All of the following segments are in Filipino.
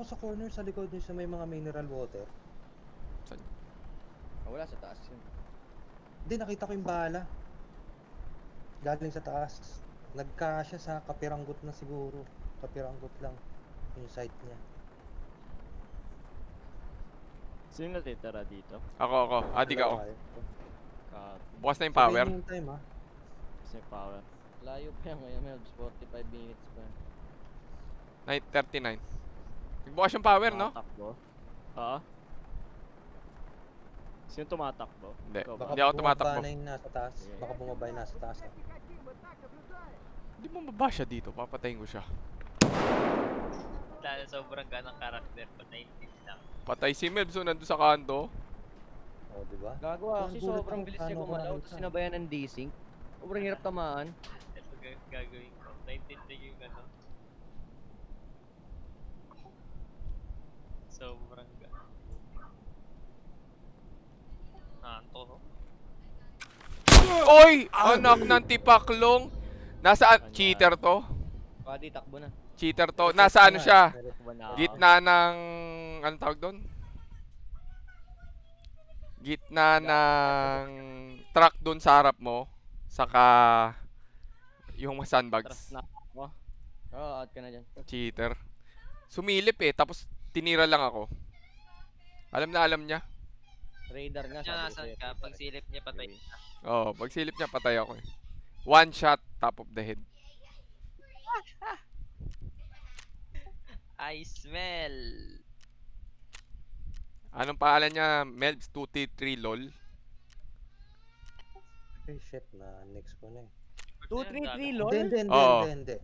ako sa corner sa likod niyo sa may mga mineral water. Saan? Wala sa taas yun. Hindi, nakita ko yung bala. Galing sa taas. Nagkasya sa kapiranggot na siguro. Kapiranggot lang yung site niya. Sino natitira dito? Ako. Adik ako. Dalawa kayo. Bukas na yung Sabihin power. niyo yung time, ha? Kasi power. Layo pa yan ngayon, Melbs. 45 minutes pa yan. 9:39. Nagbukas yung power, no? Tumatakbo? Oo. Sino tumatakbo? Hindi. Ikaw ba? Baka Hindi ako bumaba tumatakbo. na yung nasa taas. Sige. Baka bumaba yung nasa taas, ha? Hindi mo maba siya dito. Papatayin ko siya. Lalo sobrang ganang karakter pa 19 lang. Patay si Melbs nandun sa kanto. O, diba? Gagawa Ang kasi gulat sobrang ako, bilis niya paano ko gumalaw. nakita? Tapos sinabayan ng desync. Sobrang hirap tamaan. Ito gagawin ko. 19 lang yung ano. Sobrang to, no? Oy! Anak ng tipaklong! Nasaan? Cheater to? Pwede, takbo na. Cheater to. Nasa ano siya? Takbo na ako. Gitna ng... Anong tawag doon? Gitna ng truck doon sa harap mo. Saka... Yung sandbags. Atras na ako. Oo, out ka na dyan. Cheater. Sumilip eh. Tapos tinira lang ako. Alam na alam niya. Radar nga, Kaya sabi ko nasan sa'yo. ka? Pag silip niya patay. Oo, pag silip niya patay ako eh. One shot, top of the head. I smell. Anong pangalan niya? Melbs 2T3 lol. Ay, shit na. Next ko na, eh. 2-3-3, lol? Oo. Hindi.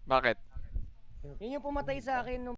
Bakit? Yun yung pumatay sa akin nung